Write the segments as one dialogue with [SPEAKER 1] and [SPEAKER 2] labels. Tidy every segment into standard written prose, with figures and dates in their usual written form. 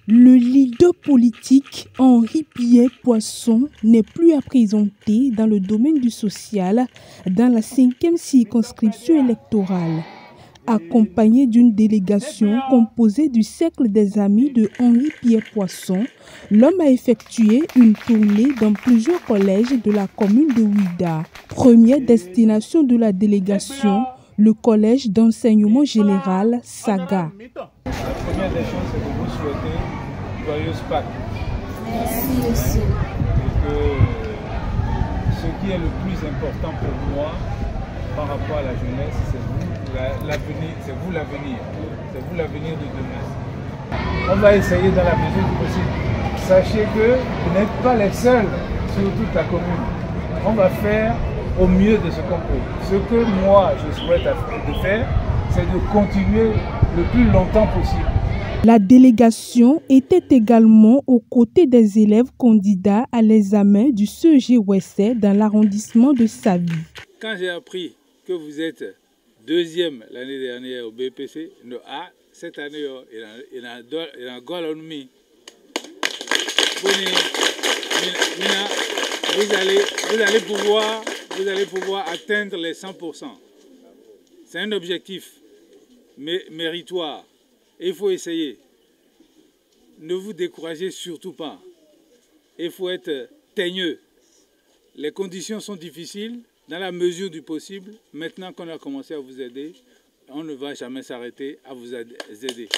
[SPEAKER 1] Le leader politique Henri Pierre Poisson n'est plus à présenter dans le domaine du social dans la 5e circonscription électorale. Accompagné d'une délégation composée du cercle des amis de Henri Pierre Poisson, l'homme a effectué une tournée dans plusieurs collèges de la commune de Ouidah. Première destination de la délégation, le collège d'enseignement général Saga.
[SPEAKER 2] La première des choses, c'est de vous souhaiter joyeuse Pâques.
[SPEAKER 3] Merci, monsieur.
[SPEAKER 2] Et que ce qui est le plus important pour moi par rapport à la jeunesse, c'est vous l'avenir. C'est vous l'avenir de demain. On va essayer dans la mesure du possible. Sachez que vous n'êtes pas les seuls sur toute la commune. On va faire au mieux de ce qu'on peut. Ce que moi je souhaite de faire, c'est de continuer le plus longtemps possible.
[SPEAKER 1] La délégation était également aux côtés des élèves candidats à l'examen du CEG-Ouessé dans l'arrondissement de Savi.
[SPEAKER 2] Quand j'ai appris que vous êtes deuxième l'année dernière au BPC, cette année, il y a un goal on me. Vous allez pouvoir atteindre les 100%. C'est un objectif méritoire. Il faut essayer. Ne vous découragez surtout pas. Il faut être teigneux. Les conditions sont difficiles dans la mesure du possible. Maintenant qu'on a commencé à vous aider, on ne va jamais s'arrêter à vous aider.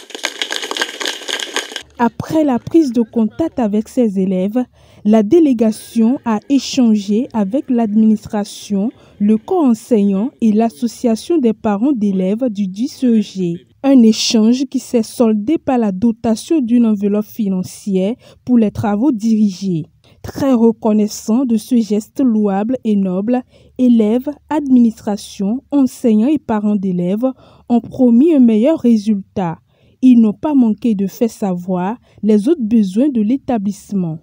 [SPEAKER 1] Après la prise de contact avec ses élèves, la délégation a échangé avec l'administration, le corps enseignant et l'association des parents d'élèves du CEG. Un échange qui s'est soldé par la dotation d'une enveloppe financière pour les travaux dirigés. Très reconnaissant de ce geste louable et noble, élèves, administration, enseignants et parents d'élèves ont promis un meilleur résultat. Ils n'ont pas manqué de faire savoir les autres besoins de l'établissement.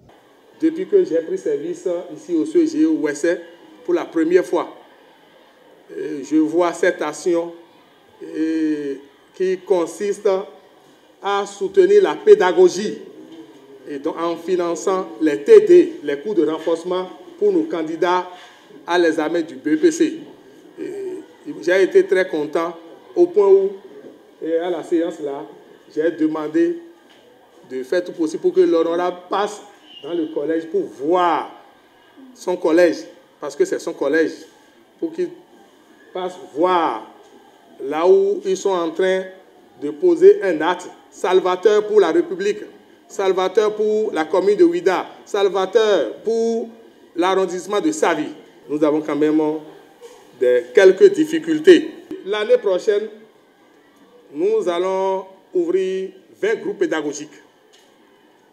[SPEAKER 4] Depuis que j'ai pris service ici au CEG-Ouessé pour la première fois, je vois cette action qui consiste à soutenir la pédagogie et donc en finançant les TD, les cours de renforcement pour nos candidats à l'examen du BPC. J'ai été très content au point où, à la séance là, j'ai demandé de faire tout possible pour que l'honorable passe dans le collège pour voir son collège, parce que c'est son collège, pour qu'il passe voir là où ils sont en train de poser un acte salvateur pour la République, salvateur pour la commune de Ouidah, salvateur pour l'arrondissement de Savi. Nous avons quand même quelques difficultés. L'année prochaine, nous allons ouvrir 20 groupes pédagogiques.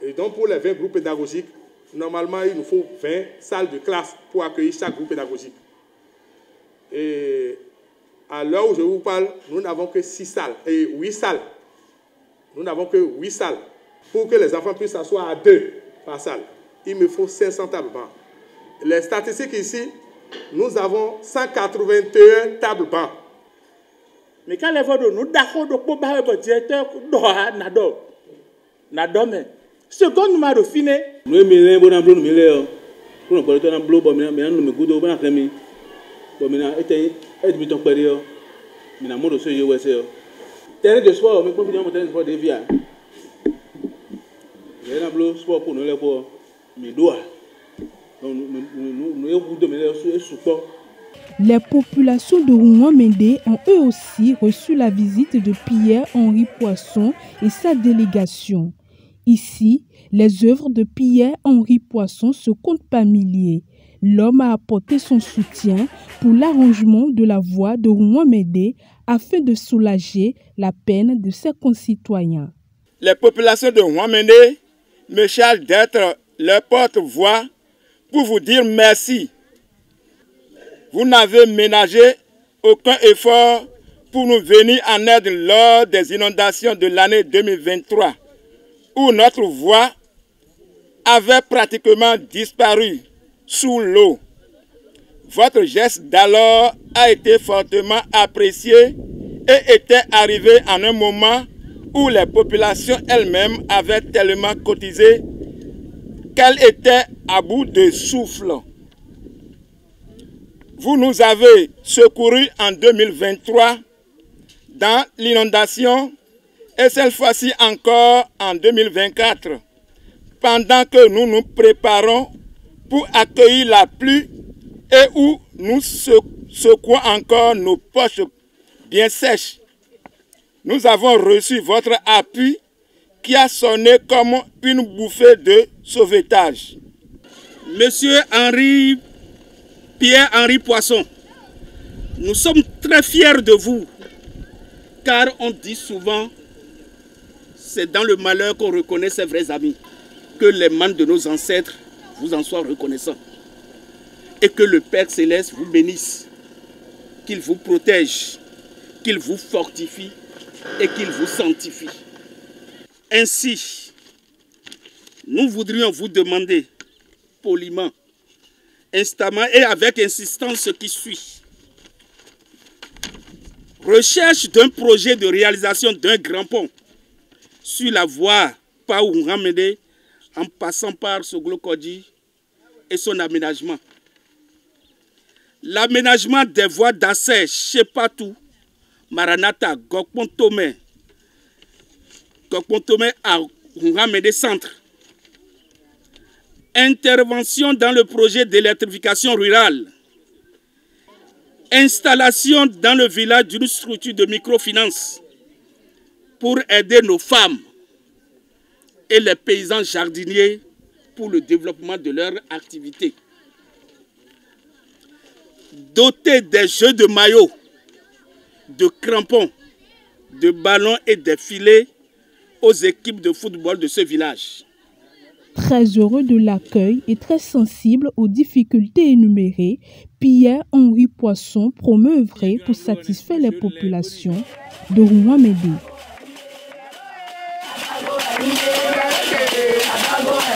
[SPEAKER 4] Et donc pour les 20 groupes pédagogiques, normalement il nous faut 20 salles de classe pour accueillir chaque groupe pédagogique. Et à l'heure où je vous parle, nous n'avons que 6 salles et 8 salles. Nous n'avons que 8 salles. Pour que les enfants puissent s'asseoir à 2 par salle, il me faut 500 tables bancs. Les statistiques ici, nous avons 181 tables bancs.
[SPEAKER 5] Mais quand les voix nous d'accord de directeur mais ce qu'on nous a refiné.
[SPEAKER 6] Nous milé bon amblo nous milé pour nous porter un amblo bon mais nous me goudou bon après bon maintenant était mi ton période mais na modo CEG Ouessé terrain de sport mais pour venir terrain de sport de via les amblo sport pour nous les pour mais doit nous goudou mais support.
[SPEAKER 1] Les populations de Rouan-Médé ont eux aussi reçu la visite de Pierre-Henri Poisson et sa délégation. Ici, les œuvres de Pierre-Henri Poisson se comptent par milliers. L'homme a apporté son soutien pour l'arrangement de la voie de Rouan-Médé afin de soulager la peine de ses concitoyens.
[SPEAKER 5] Les populations de Rouan-Médé me chargent d'être leur porte-voix pour vous dire merci. Vous n'avez ménagé aucun effort pour nous venir en aide lors des inondations de l'année 2023, où notre voie avait pratiquement disparu sous l'eau. Votre geste d'alors a été fortement apprécié et était arrivé en un moment où les populations elles-mêmes avaient tellement cotisé qu'elles étaient à bout de souffle. Vous nous avez secourus en 2023 dans l'inondation et cette fois-ci encore en 2024, pendant que nous nous préparons pour accueillir la pluie et où nous secouons encore nos poches bien sèches. Nous avons reçu votre appui qui a sonné comme une bouffée de sauvetage.
[SPEAKER 7] Monsieur Pierre-Henri Poisson, nous sommes très fiers de vous, car on dit souvent, c'est dans le malheur qu'on reconnaît ses vrais amis. Que les membres de nos ancêtres vous en soient reconnaissants. Et que le Père Céleste vous bénisse, qu'il vous protège, qu'il vous fortifie et qu'il vous sanctifie. Ainsi, nous voudrions vous demander poliment, instamment et avec insistance ce qui suit. Recherche d'un projet de réalisation d'un grand pont sur la voie Paou-Ramede en passant par Soglo-Kodji et son aménagement. L'aménagement des voies d'accès Chepatou, Maranata, Gokpon-Tomé à Ramede Centre. Intervention dans le projet d'électrification rurale. Installation dans le village d'une structure de microfinance pour aider nos femmes et les paysans jardiniers pour le développement de leur activité. Doter des jeux de maillots, de crampons, de ballons et des filets aux équipes de football de ce village.
[SPEAKER 1] Très heureux de l'accueil et très sensible aux difficultés énumérées, Pierre-Henri Poisson promeut œuvrer pour satisfaire les populations de Rouan-Médé.